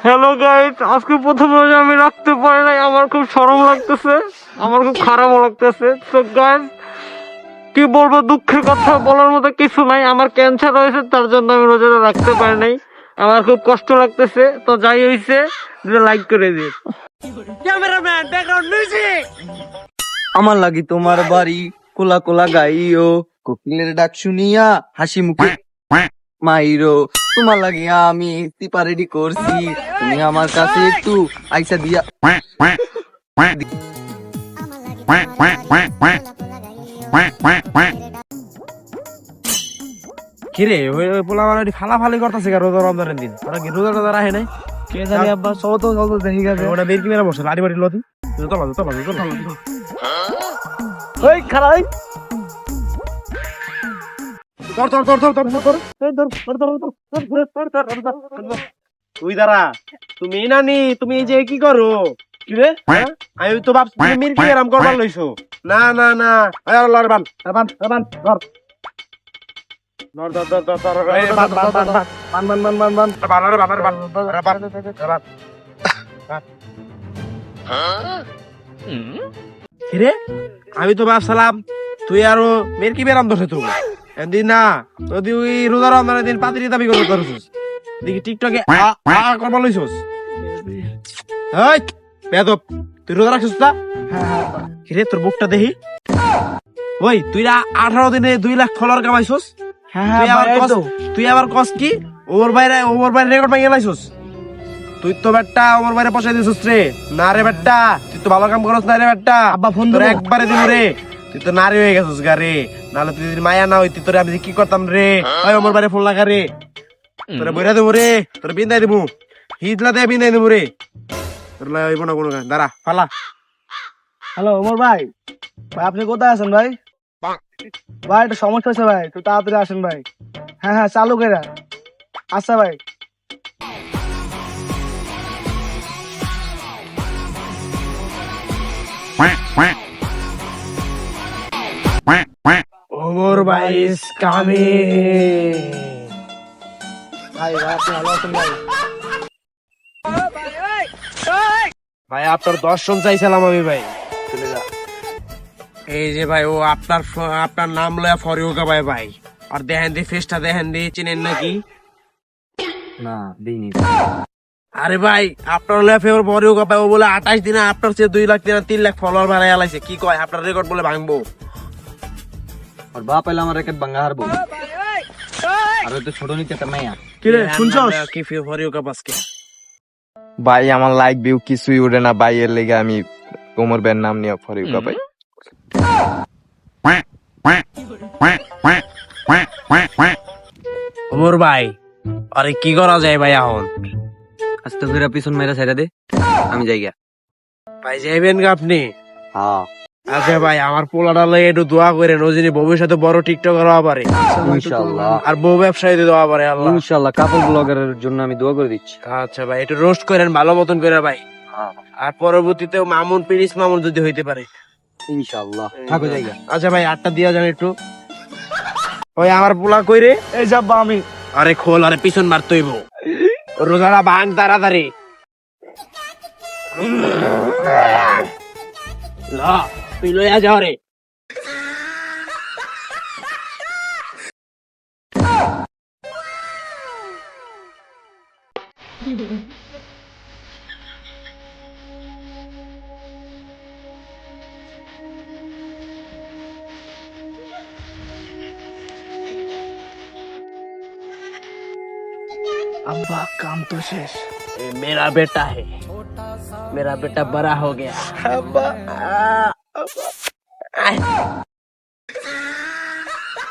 Hello guys, আজকে প্রথম রোজা আমি রাখতে পারি নাই, আমার খুব শরম লাগতেছে, আমার খুব খারাপও লাগতেছে। তো গাইস, কি বলবো, দুঃখের কথা বলার মতো কিছু নাই। আমার ক্যান্সার হয়েছে, তার জন্য আমি রোজাটা রাখতে পারি নাই। আমার খুব কষ্ট লাগতেছে। তো যাই হয়েছে, লাইক করে দিন। Cameraman, background music. আমার লাগি তোমার বাড়ি কোলা কোলা গাইও, কোকিলের ডাক শুনিয়া হাসি মুখে মাইরো। তোমার লাগি আমি সিপা রেডি করছি, তুমি আমার কাছে একটু আইসা দিয়া। কিরে ওই পোলা মানে ফালাফালি করতেছে রোজা রমজানের দিন, ওরা কি রোজা টোজা রাখে নাই? কে জানি আব্বা, চলো দেখি গেছে ওটা বের কি মেরা বসে লাড়ি বাড়ি লতি। ওই খারাই তুই দাঁড়া, তুমি নানি, তুমি এই যে কি করো? কি রে, আমি তো ভাবছি তুমি মির্কি আরাম করবার লইছো। না না না, আমি তো ভাবছিলাম তুই আরো মেরকি বেরাম ধরছে তো এদিন না, যদি ওই রোজা রমজানের দিন পাতিরি দাবি করে করছিস, দেখি টিকটকে করবার লইছস। এই বেদব, তুই রোজা রাখছিস না? কিরে তোর বুকটা দেখি। ওই তুই 18 দিনে 2 লাখ ফলোয়ার কামাইছস। তুই আবার কস কি ওর বাইরে রেকর্ড ভাঙিয়ে লাইছস? তুই তো বেটা ওর বাইরে পয়সা দিছিস রে। না রে বেটা, তুই তো ভালো কাম করছ না রে বেটা। আব্বা ফোন ধরে একবারে দিব রে। তুই তো নারী হয়ে গেছিস গা রে, নাহলে তুই যদি মায়া না হইতি তোরে আমি কি করতাম রে। ওই ওর বাইরে ফোন লাগা রে, তোরে বইরা দেবো রে, তোরে বিন্দাই দেবো, হিজলা দিয়ে বিন্দাই দেবো রে। তোর লাই হইব না কোনো গান, দাঁড়া ফালা। হ্যালো ওমর ভাই, ভাই আপনি কোথায় আছেন ভাই? ভাই একটা সমস্যা হয়েছে ভাই, একটু তাড়াতাড়ি আসেন ভাই। হ্যাঁ হ্যাঁ চালু করে। আচ্ছা ভাই। ওমর ভাই ইজ কামিং। ভাই আপনি ভালো আছেন ভাই? ভাই আপনার দর্শন চাইছিলাম আমি ভাই। এই যে ভাই ও আপনার নাম লয়া ফরিউকা ভাই ভাই, আর দেখেন দি ফেসটা দেখেন দি, চিনেন নাকি? না দিইনি। আরে ভাই আপনার লয়া ফেভার ফরিউকা ভাই, ও বলে 28 দিনে আপনার চেয়ে 2 লাখ 3 লাখ ফলোয়ার বাড়াই আলাইছে। কি কয়, আপনার রেকর্ড বলে ভাঙবো। আর বাপ এলে আমার রেকেট ভাঙা হারবো। আর ওই তো ছোট নিতে একটা মাইয়া। কি রে শুনছস কি ফরিউকা বাসকে? ভাই আমার লাইক ভিউ কিছুই উঠে না ভাই, এর লেগে আমি ওমর ভাইয়ের নাম নিয়ে ফরিউকা ভাই। ওমর ভাই আরে কি করা যায় ভাই এখন? আস্তে করে পিছন মেরে ছেড়ে দে, আমি যাই গিয়া। ভাই যাইবেন গা আপনি? হ্যাঁ আচ্ছা ভাই, আমার পোলাটা লয়ে একটু দোয়া করেন, ও যিনি ভবিষ্যতে বড় টিকটকার হওয়া পারে, ইনশাআল্লাহ। আর বউ ব্যবসায়ী দেওয়া পারে আল্লাহ। ইনশাআল্লাহ কাপড় ব্লগারের জন্য আমি দোয়া করে দিচ্ছি। আচ্ছা ভাই, একটু রোস্ট করেন ভালো মতন করে ভাই, আর পরবর্তীতে মামুন পিরিস মামুন যদি হইতে পারে ইনশাআল্লাহ। থাকো জায়গা। আচ্ছা ভাই 8টা দিয়া যান একটু। ওই আমার পোলা কই রে? এই যাব্বা আমি। আরে খোল, আরে পিছন মারতে হইব, রোজাটা ভাঙ তাড়াতাড়ি। লা তুই লইয়া যাও রে। अब्बा काम तो शेष। ये मेरा बेटा है, मेरा बेटा बड़ा हो गया। अब्बा